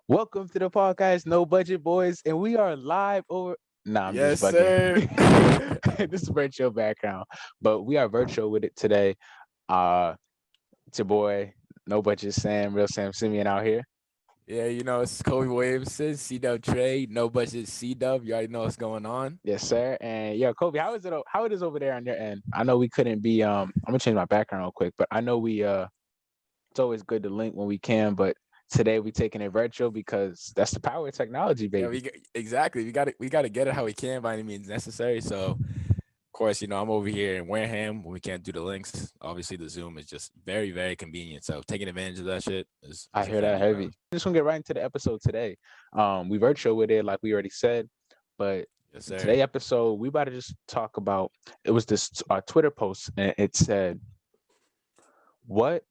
Welcome to the podcast, No Budget Boys, and we are live over. Nah, I'm just Yes, bugging. sir. This is virtual background, but we are virtual with it today. It's your boy, No Budget Sam, Real Sam Simeon out here. Yeah, it's Kobe Williamson, C Dub Trade, no budget C Dub. You already know what's going on. Yes, sir. And yo, Kobe, how is it? How it is over there on your end? I know we couldn't be. I'm gonna change my background real quick, but I know we. It's always good to link when we can, but today we taking it virtual because that's the power of technology, Yeah, baby. exactly. We got to get it how we can by any means necessary. So, of course, I'm over here in Wareham when we can't do the links. Obviously, the Zoom is just very, very convenient. So, taking advantage of that shit I is a hear that fact, bro. heavy. Just gonna get right into the episode today. We virtual with it, like we already said, but Yes, sir. today episode we about to just talk about. It was this Twitter post, and it said, "What?"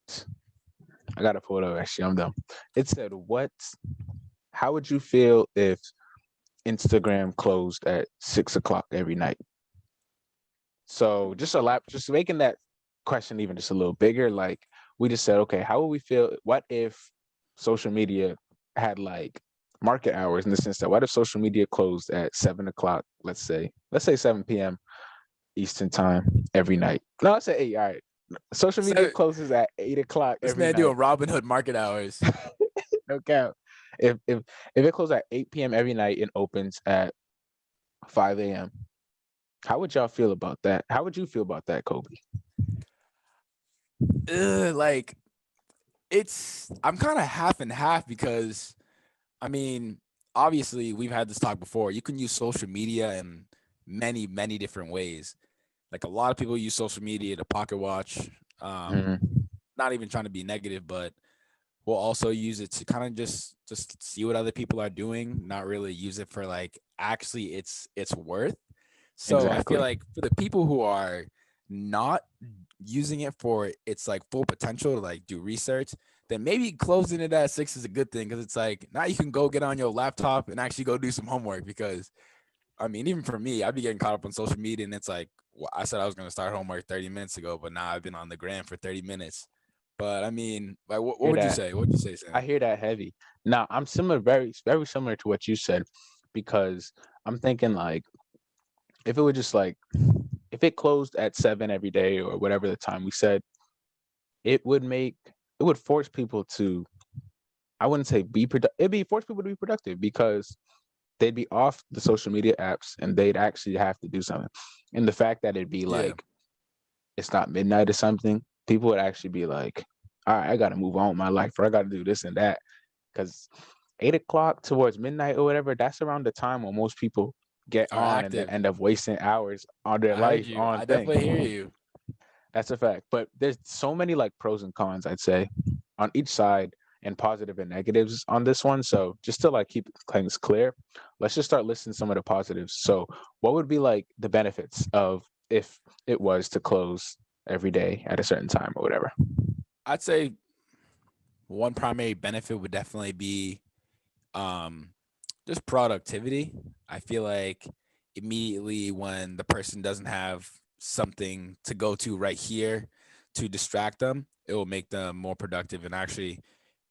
I gotta pull it up. Actually, I'm dumb. It said, "What? How would you feel if Instagram closed at 6 o'clock every night?" So just making that question even just a little bigger. Like we just said, okay, how would we feel? What if social media had like market hours in the sense that what if social media closed at 7 o'clock? Let's say 7 p.m. Eastern time every night. No, I say eight. All right. Social media So, closes at 8 o'clock this every man night. doing Robin Hood market hours. No cap. If it closes at 8 p.m. every night and opens at 5 a.m., how would y'all feel about that? How would you feel about that, Kobe? Like, I'm kind of half and half because I mean, obviously, we've had this talk before. You can use social media in many, many different ways. Like a lot of people use social media to pocket watch. Um, Mhm. not even trying to be negative, but we'll also use it to kind of just see what other people are doing. Not really use it for like actually its worth. So I feel Exactly. like for the people who are not using it for its like full potential to like do research, then maybe closing it at 6 is a good thing because it's like now you can go get on your laptop and actually go do some homework. Because I mean, even for me, I'd be getting caught up on social media and it's like well, I said I was gonna start homework 30 minutes ago, but now I've been on the gram for 30 minutes. But I mean, like, what Hear would you that? say? What would you say, I Sam? hear that heavy. Now I'm similar, very very similar to what you said, because I'm thinking like if it was just like if it closed at 7 every day or whatever the time we said, it would force people to, I wouldn't say be productive. It'd be force people to be productive because they'd be off the social media apps and they'd actually have to do something. And the fact that it'd be Yeah, like it's not midnight or something, people would actually be like, all right, I got to move on with my life, or I got to do this and that. Because 8 o'clock towards midnight or whatever, that's around the time when most people get are on and they active. end up wasting hours on their I heard life you. on I definitely hear thing. you. That's a fact. But there's so many like pros and cons, I'd say, on each side, and positive and negatives on this one. So just to like keep things clear, let's just start listing some of the positives. So what would be like the benefits of if it was to close every day at a certain time or whatever? I'd say one primary benefit would definitely be um just productivity. I feel like immediately when the person doesn't have something to go to right here to distract them, it will make them more productive and actually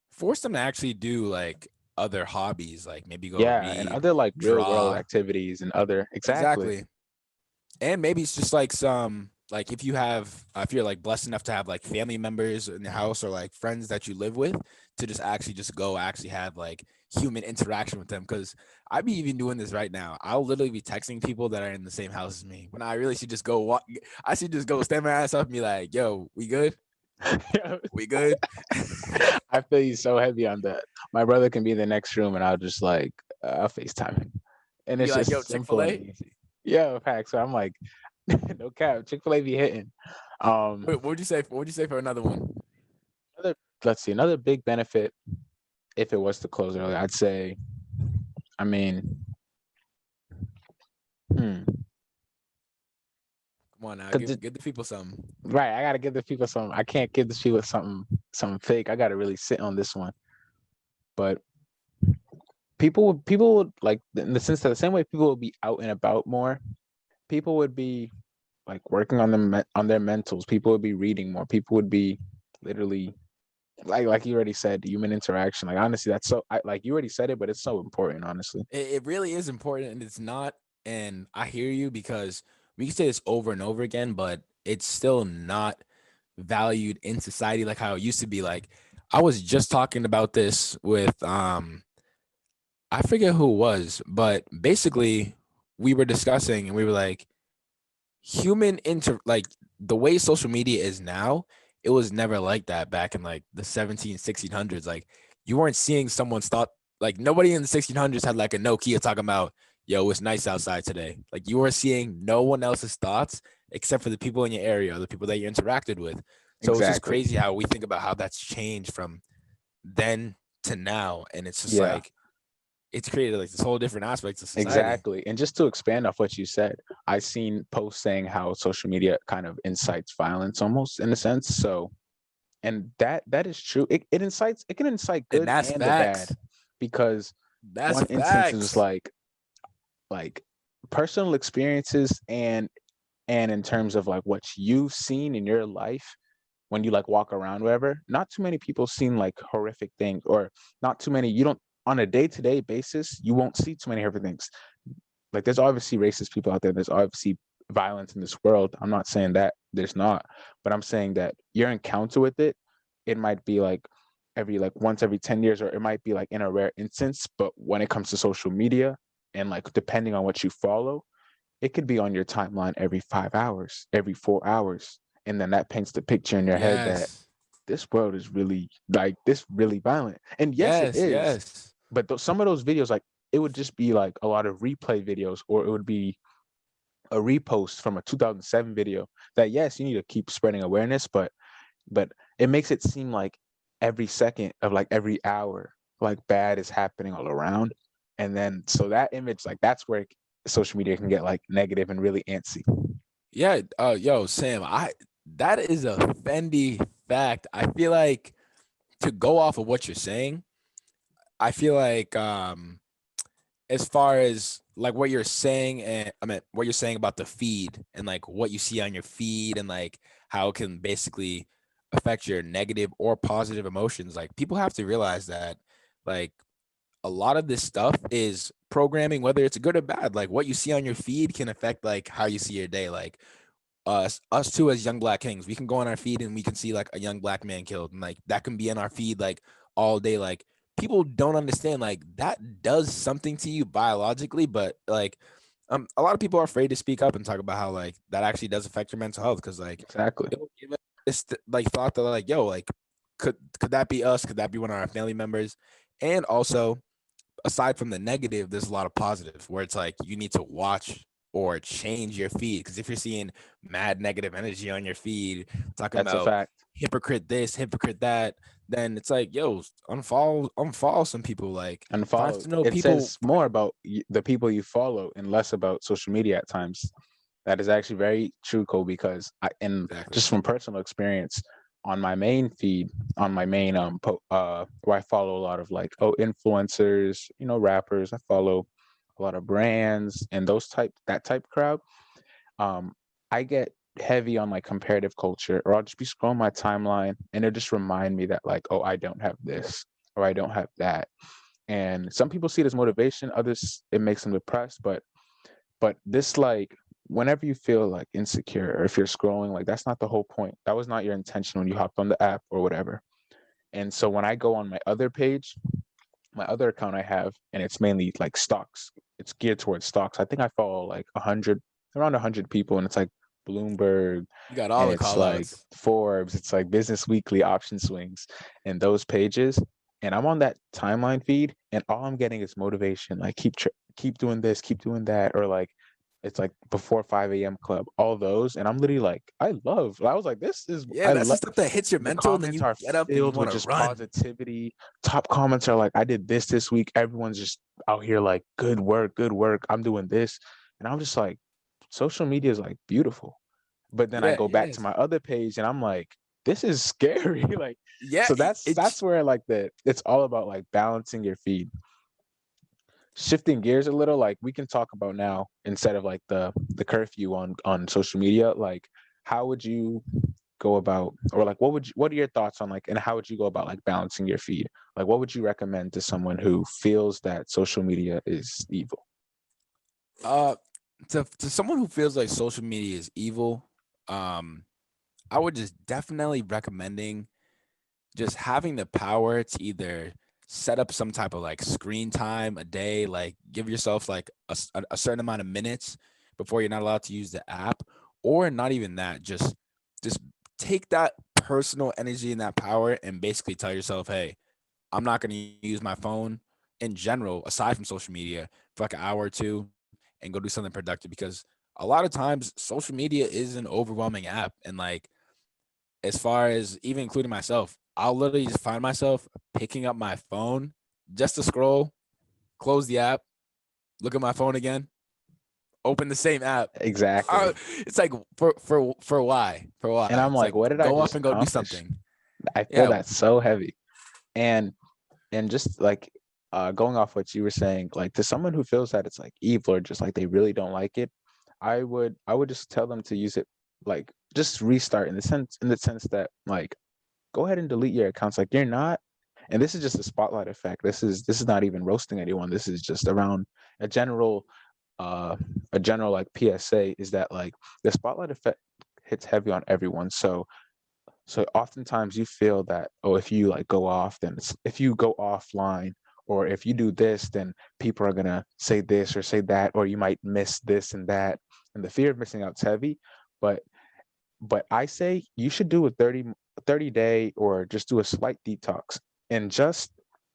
force them to actually do like other hobbies, like maybe go Yeah, and read, other like real world draw. activities and other exactly. Exactly. And maybe it's just like some like if you have if you're like blessed enough to have like family members in the house or like friends that you live with to just actually just go actually have like human interaction with them because I'd be even doing this right now. I'll literally be texting people that are in the same house as me when I really should just go walk. I should just go stand my ass up and be like, "Yo, we good? We good?" I feel you so heavy on that. My brother can be in the next room and I'll just like I'll FaceTime him. And Be it's like, "Yo, just Chick simple Fil and A." easy. Yeah, facts. So I'm like, no cap. Chick-fil-A be hitting. Um What would you say? What would you say for another one? another let's see, another big benefit if it was to close early, I'd say, I mean, hmm. Come on now, 'Cause give the people some. right, I gotta give the people some. I can't give the people something fake. I gotta really sit on this one. But people would like in the sense that the same way people would be out and about more, people would be like working on them on their mentals. People would be reading more. People would be literally. like you already said, human interaction. Like honestly, that's so like you already said it, but it's so important, honestly. It really is important, and it's not. And I hear you because we can say this over and over again, but it's still not valued in society like how it used to be. Like I was just talking about this with I forget who it was, but basically we were discussing and we were like like the way social media is now, it was never like that back in like the 1600s. Like you weren't seeing someone's thought, like nobody in the 1600s had like a Nokia talking about, yo, it's nice outside today. Like you were seeing no one else's thoughts except for the people in your area or the people that you interacted with. So it's just Exactly. crazy how we think about how that's changed from then to now. And it's just Yeah. like it's created like this whole different aspects of society. Exactly. And just to expand off what you said, I seen posts saying how social media kind of incites violence almost in a sense. So, and that is true. It can incite And good that's and the bad, facts. because That's one instance is facts. like personal experiences, and in terms of like what you've seen in your life when you like walk around wherever, not too many people seen like horrific things, or not too many, you don't, on a day-to-day basis you won't see too many horrific things. Like there's obviously racist people out there, there's obviously violence in this world, I'm not saying that there's not, but I'm saying that your encounter with it, it might be like every like once every 10 years, or it might be like in a rare instance. But when it comes to social media, and like depending on what you follow, it could be on your timeline every 5 hours, every 4 hours. And then that paints the picture in your head that Yes. this world is really like this really violent. And yes, it Yes. is. Yes. But some of those videos, like it would just be like a lot of replay videos, or it would be a repost from a 2007 video that, yes, you need to keep spreading awareness, but it makes it seem like every second of like every hour, like bad is happening all around. And then so that image, like that's where social media can get like negative and really antsy. Yeah. Yo, Sam, that is a Fendi fact. I feel like to go off of what you're saying, I feel like as far as like what you're saying, and I mean what you're saying about the feed and like what you see on your feed and like how it can basically affect your negative or positive emotions. Like people have to realize that like a lot of this stuff is programming, whether it's good or bad. Like what you see on your feed can affect like how you see your day. Like us two as young black kings, we can go on our feed and we can see like a young black man killed, and like that can be in our feed like all day. Like people don't understand like that does something to you biologically, but like a lot of people are afraid to speak up and talk about how like that actually does affect your mental health because like Exactly. it'll give us this like thought that like yo like could that be us? Could that be one of our family members? And also aside from the negative, there's a lot of positive where it's like you need to watch or change your feed because if you're seeing mad negative energy on your feed talking That's a about fact. hypocrite this, hypocrite that, then it's like yo, unfollow some people. Like find Unfollow. to know It people. says more about the people you follow and less about social media at times. That is actually very true, Cole, because and Exactly. just from personal experience, on my main feed, on my main where I follow a lot of like influencers, rappers. I follow a lot of brands and that type crowd. Um, I get heavy on like comparative culture, or I'll just be scrolling my timeline and it'll just remind me that like, oh, I don't have this or I don't have that. And some people see it as motivation, others it makes them depressed. But this, like, whenever you feel like insecure, or if you're scrolling, like that's not the whole point. That was not your intention when you hopped on the app or whatever. And so when I go on my other page, my other account I have, and it's mainly like stocks. It's geared towards stocks. I think I follow like around 100 people, and it's like Bloomberg, You got all and the it's call like outs. Forbes, it's like Business Weekly, Option Swings, and those pages. And I'm on that timeline feed, and all I'm getting is motivation. Like keep doing this, keep doing that, or like it's like before 5 a.m. club, all those. And I'm literally like, I was like, Yeah, that's the stuff that hits your the mental and then comments you are get up and you filled want with to just run. positivity. Top comments are like, I did this week. Everyone's just out here like, good work, good work. I'm doing this. And I'm just like, social media is like beautiful. But then I Yeah, go back to yes. my other page and I'm like, this is scary. Like, Yeah, so that's it's where like it's all about like balancing your feed. Shifting gears a little, like we can talk about now, instead of like the curfew on social media, like how would you go about, or like what are your thoughts on like, and how would you go about like balancing your feed? Like what would you recommend to someone who feels that social media is evil? Uh, to someone who feels like social media is evil, um, I would just definitely recommending just having the power to either set up some type of like screen time a day, like give yourself like a certain amount of minutes before you're not allowed to use the app, or not even that, just take that personal energy and that power and basically tell yourself, hey, I'm not going to use my phone in general, aside from social media, for like an hour or two and go do something productive, because a lot of times social media is an overwhelming app. And like, as far as even including myself, I'll literally just find myself picking up my phone just to scroll, close the app, look at my phone again, open the same app. Exactly. It's like for why? For And why? I'm It's like, like what did I go just up and go do accomplish? something. I feel Yeah, that so heavy. And just like going off what you were saying, like to someone who feels that it's like evil or just like they really don't like it, I would just tell them to use it, like just restart in the sense that like go ahead and delete your accounts. Like you're not, and this is just a spotlight effect. This is not even roasting anyone. This is just around a general uh a general like PSA is that like the spotlight effect hits heavy on everyone. So oftentimes you feel that, oh, if you like go off, then if you go offline, or if you do this, then people are gonna say this or say that, or you might miss this and that. And the fear of missing out's heavy. But I say you should do a 30 day or just do a slight detox, and just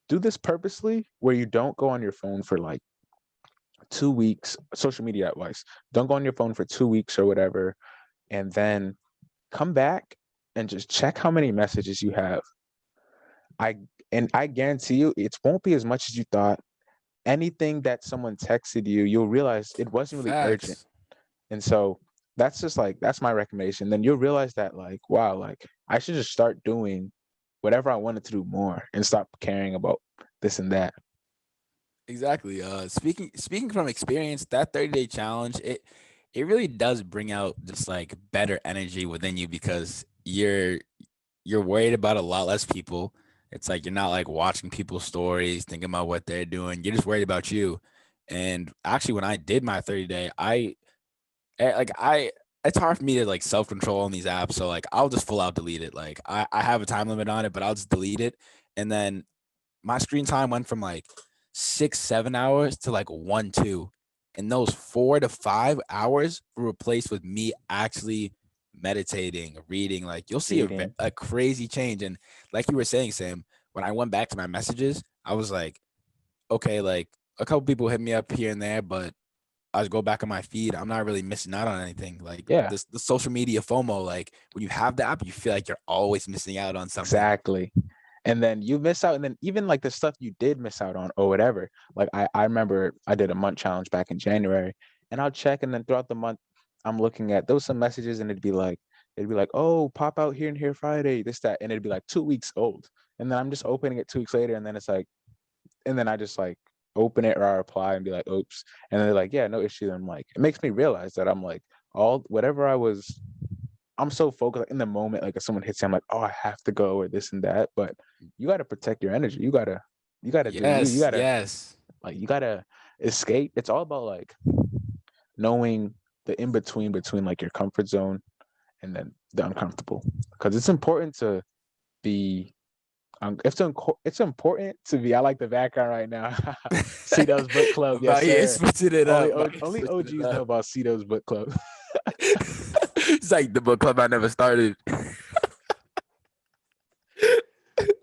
do this purposely where you don't go on your phone for like 2 weeks, social media advice. Don't go on your phone for 2 weeks or whatever, and then come back and just check how many messages you have. I I guarantee you it won't be as much as you thought. Anything that someone texted you, you'll realize it wasn't really urgent. facts. And so that's just like that's my recommendation. Then you'll realize that like, wow, like I should just start doing whatever I wanted to do more and stop caring about this and that. Exactly. Speaking from experience, that 30-day challenge, it really does bring out just like better energy within you, because you're worried about a lot less people. It's like you're not like watching people's stories, thinking about what they're doing. You're just worried about you. And actually, when I did my 30-day, I it's hard for me to like self control on these apps. So like I'll just full out delete it. Like I have a time limit on it, but I'll just delete it. And then my screen time went from like 6, 7 hours to like 1, 2. And those 4 to 5 hours were replaced with me actually meditating, reading. Like you'll see Reading. a crazy change. And like you were saying, Sam, when I went back to my messages, I was like, okay, like a couple people hit me up here and there, but I just go back on my feed. I'm not really missing out on anything. Like Yeah, this, the social media FOMO. Like when you have the app, you feel like you're always missing out on something. exactly. And then you miss out, and then even like the stuff you did miss out on or whatever. Like I remember I did a month challenge back in January, and I'll check, and then throughout the month I'm looking at there was some messages, and it'd be like, oh, pop out here and here Friday, this, that, and it'd be like 2 weeks old. And then I'm just opening it 2 weeks later, and then it's like, and then I just like open it or I reply and be like, oops. And they're like, yeah, no issue. And I'm like, it makes me realize that I'm like, all whatever I'm so focused like, in the moment, like if someone hits me, I'm like, oh, I have to go or this and that. But you gotta protect your energy. You gotta do you. You Yes, gotta yes. like you gotta escape. It's all about like knowing the in between like your comfort zone and then the uncomfortable. Because it's important to be it's important to be. I like the background right now. Cito's book club, yes But yeah, sir. switching it up. But Only switching it OGs know up. about Cito's book club. It's like the book club I never started. I'm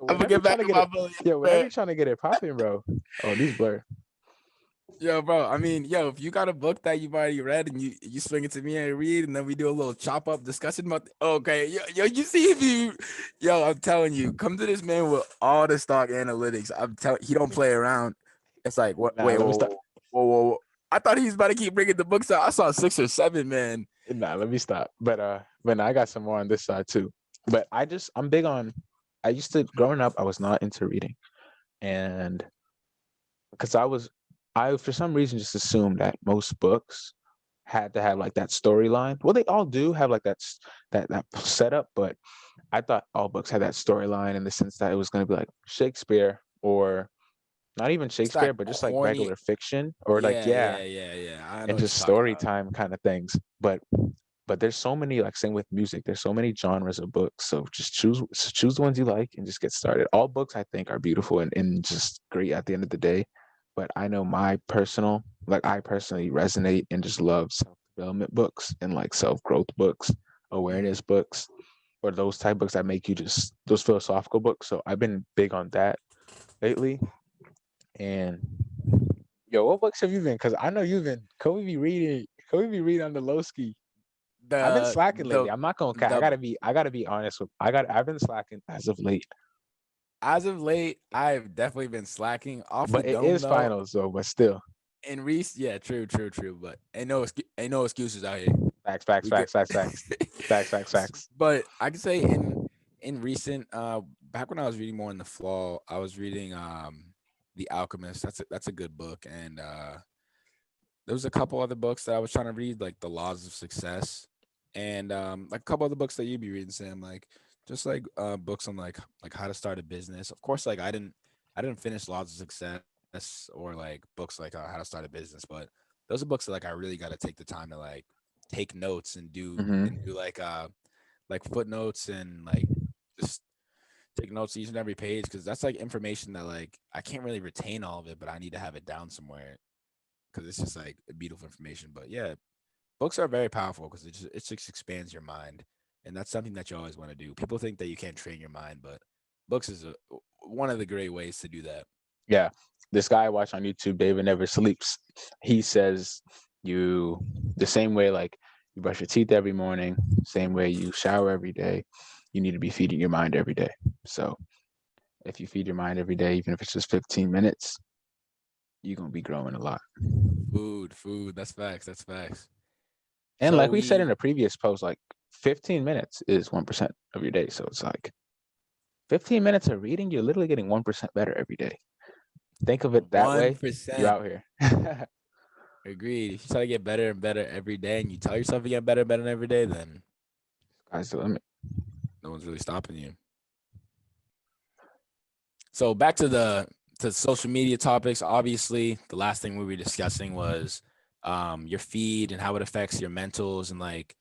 gonna Whenever you're get trying back to in get my it, belly, yeah, whenever man. you're trying to get it popping, bro. Oh, these blur. Yo, bro. I mean, yo, if you got a book that you've already read and you swing it to me and read, and then we do a little chop up discussion about. Okay, yo, you see if you, yo, I'm telling you, come to this man with all the stock analytics. I'm telling, he don't play around. It's like, what? Nah, Wait, let me stop. whoa. I thought he was about to keep bringing the books out. I saw 6 or 7, man. Nah, let me stop. But I got some more on this side too. But I'm big on. I used to growing up. I was not into reading, and because I for some reason just assumed that most books had to have like that storyline. Well, they all do have like that setup, but I thought all books had that storyline in the sense that it was going to be like Shakespeare, or not even It's that Shakespeare, but just like corny. regular fiction, or like, Yeah, yeah, yeah, yeah, yeah. I know and what just you're talking story about. time kind of things. But there's so many, like same with music. There's so many genres of books. So just choose the ones you like and just get started. All books I think are beautiful and just great at the end of the day. But I know I personally resonate and just love self-development books and like self-growth books, Mhm. awareness books, or those type books that make you just those philosophical books. So I've been big on that lately. And yo, what books have you been? Because I know you've been. Kobe be reading. Kobe be reading on the low ski. I've been The slacking lately. the I'm not gonna. I the gotta be. I gotta be honest with. I've been slacking as of late. as of late, I've definitely been slacking off the But it dome is though. finals though. But still, In Reese, yeah, true. But ain't no excuses out here. facts, facts, We good. facts, facts, facts, facts, facts, facts. But I can say in recent back when I was reading more in the fall, I was reading The Alchemist. That's a good book. And there was a couple other books that I was trying to read, like The Laws of Success, and like a couple other books that you'd be reading, Sam, like just like books on like how to start a business. Of course, like I didn't finish Laws of Success or like books like how to start a business, but those are books that like I really got to take the time to like take notes and do Hmm. like footnotes and like just take notes each and every page, because that's like information that like I can't really retain all of it, but I need to have it down somewhere because it's just like beautiful information. But yeah, books are very powerful because it just expands your mind, and that's something that you always want to do. People think that you can't train your mind, but books is one of the great ways to do that. Yeah, this guy I watch on YouTube, David Never Sleeps. He says you the same way like you brush your teeth every morning, same way you shower every day. You need to be feeding your mind every day. So if you feed your mind every day, even if it's just 15 minutes, you're gonna be growing a lot. Food. That's facts. That's facts. And So like we said in we a previous post, like 15 minutes is 1% of your day. So it's like 15 minutes of reading, you're literally getting 1% better every day. Think of it that one way. You percent out here. agreed. If you try to get better and better every day, and you tell yourself you get better and better every day, then Sky's the limit. no one's really stopping you. So back to social media topics. Obviously, the last thing we were discussing was your feed and how it affects your mentals, and like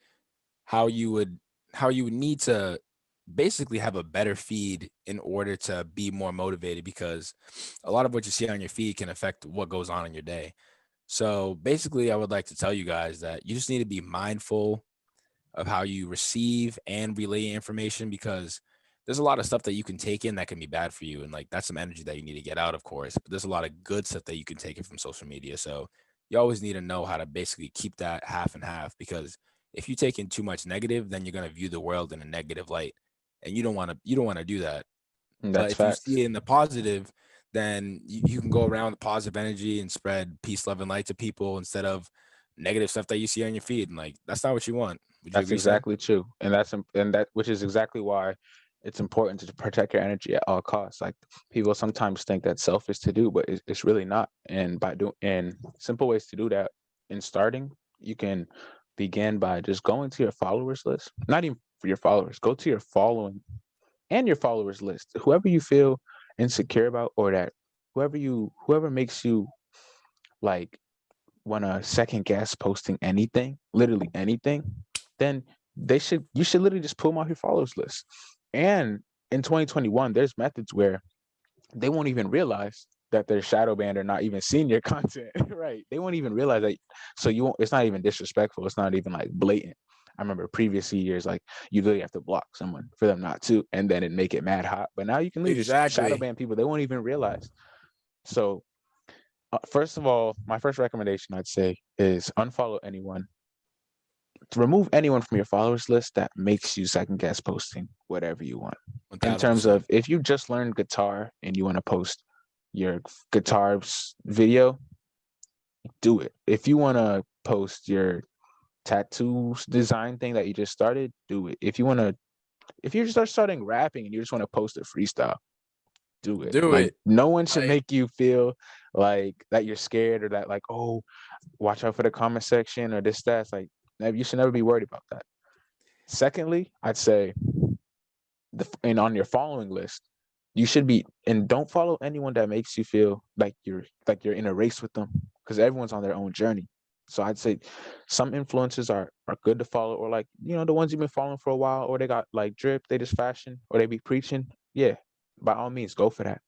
how you would how you would need to basically have a better feed in order to be more motivated, because a lot of what you see on your feed can affect what goes on in your day. So basically, I would like to tell you guys that you just need to be mindful of how you receive and relay information, because there's a lot of stuff that you can take in that can be bad for you, and like that's some energy that you need to get out, of course, but there's a lot of good stuff that you can take it from social media. So you always need to know how to basically keep that half and half, because if you take in too much negative, then you're going to view the world in a negative light, and you don't want to do that. But That's if you facts. see it in the positive, then you can go around with positive energy and spread peace, love, and light to people instead of negative stuff that you see on your feed. And like that's not what you want. Would you That's agree, Sam? exactly true. And that which is exactly why it's important to protect your energy at all costs. Like people sometimes think that's selfish to do, but it's really not. And by doing and simple ways to do that in starting, you can begin by just going to your followers list. Not even for your followers, go to your following and your followers list. Whoever you feel insecure about, or that whoever makes you like want to second guess posting anything, literally anything, then you should literally just pull them off your followers list. And in 2021, there's methods where they won't even realize that they're shadow banned or not even seeing your content, right? They won't even realize that. So you won't. It's not even disrespectful. It's not even like blatant. I remember previous years, like you literally have to block someone for them not to, and then it make it mad hot. But now you can literally just shadow Exactly. ban people. They won't even realize. So first of all, my first recommendation I'd say is unfollow anyone, to remove anyone from your followers list that makes you second guess posting whatever you want. One In thousand terms percent. of if you just learned guitar and you want to post your guitar video, do it. If you want to post your tattoo design thing that you just started, do it. If you just start starting rapping and you just want to post a freestyle, do it. Do Like it. no one should Like make you feel like that you're scared or that like, oh, watch out for the comment section or this, that. It's like you should never be worried about that. Secondly, I'd say and on your following list, you should be and don't follow anyone that makes you feel like you're in a race with them because everyone's on their own journey. So I'd say some influencers are good to follow, or like the ones you've been following for a while, or they got like drip, they just fashion, or they be preaching. Yeah, by all means, go for that.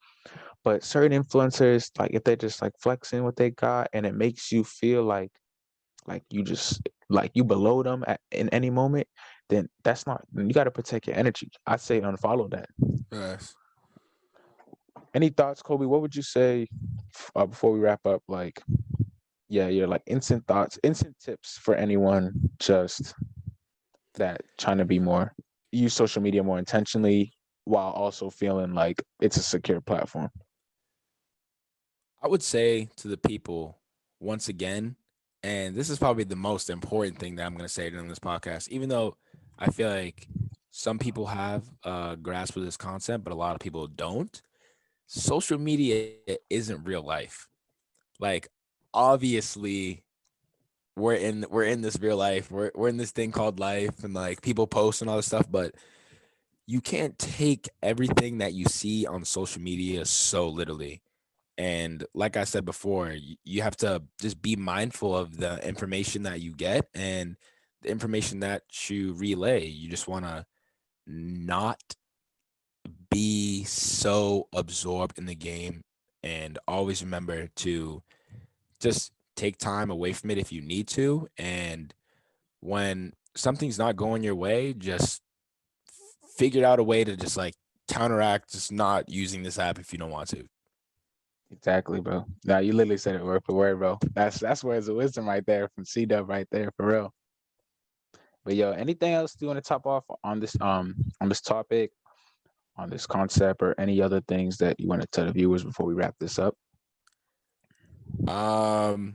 But certain influencers, like if they're just like flexing what they got, and it makes you feel like you just like you below them in any moment, then that's not. You got to protect your energy. I'd say unfollow that. Yes. Any thoughts, Kobe? What would you say before we wrap up? Like, yeah, you're like instant thoughts, instant tips for anyone just that trying to be more use social media more intentionally while also feeling like it's a secure platform. I would say to the people once again, and this is probably the most important thing that I'm going to say during this podcast, even though I feel like some people have a grasp of this concept, but a lot of people don't. Social media isn't real life. Like, obviously, we're in this real life. We're in this thing called life, and like people post and all this stuff, but you can't take everything that you see on social media so literally. And like I said before, you have to just be mindful of the information that you get and the information that you relay. You just want to not be so absorbed in the game, and always remember to just take time away from it if you need to. And when something's not going your way, just figure out a way to just like counteract just not using this app if you don't want to. Exactly, bro. Now you literally said it word for word, bro. That's words of wisdom right there from C-Dub right there for real. But yo, anything else you want to top off on this topic, on this concept, or any other things that you want to tell the viewers before we wrap this up? I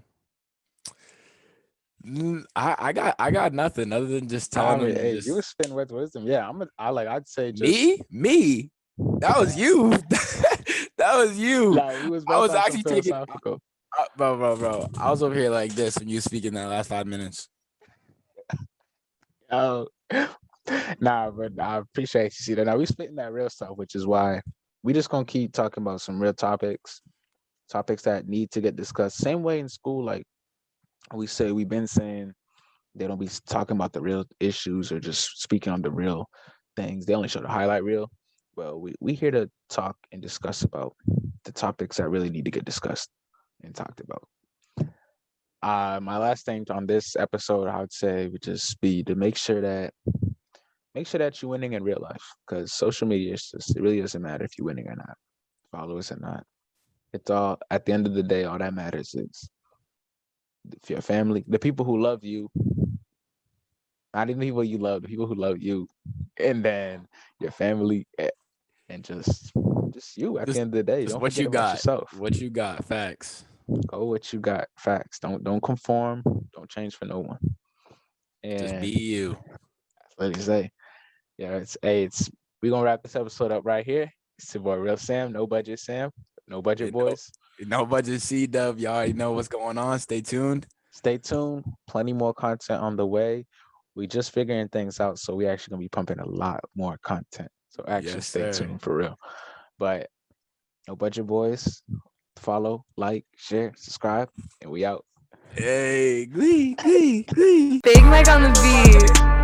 got nothing other than just telling them to Hey, you just were spitting words of wisdom. Yeah, I'd say just me. That was you. That was you. like we was I both was on some actually taking, philosophical. bro. I was over here like this when you was speaking that last 5 minutes. Oh, nah, but I appreciate you. See that now we spitting that real stuff, which is why we just gonna keep talking about some real topics that need to get discussed. Same way in school, like we've been saying they don't be talking about the real issues or just speaking on the real things. They only show the highlight reel. Well, we here to talk and discuss about the topics that really need to get discussed and talked about. My last thing on this episode, I would say, would just be to make sure that you're winning in real life, because social media is just, it really doesn't matter if you're winning or not, followers or not. It's all, at the end of the day, all that matters is if your family, the people who love you, not even the people you love, the people who love you, and then your family, and just you. At the end of the day, Just don't what forget you about got. yourself. What you got. Facts. Go what you got. Facts. Don't conform. Don't change for no one. Just be And you. that's what you say. Yeah, it's we gonna wrap this episode up right here. It's your boy Real Sam, No Budget Sam, No Budget Boys. No budget C-Dub. Y'all already know what's going on. Stay tuned. Stay tuned. Plenty more content on the way. We just figuring things out, so we actually gonna be pumping a lot more content. So actually Yes, stay sir. tuned for real. But No Budget Boys, follow, like, share, subscribe, and we out. Hey, glee. Big Mike on the beat.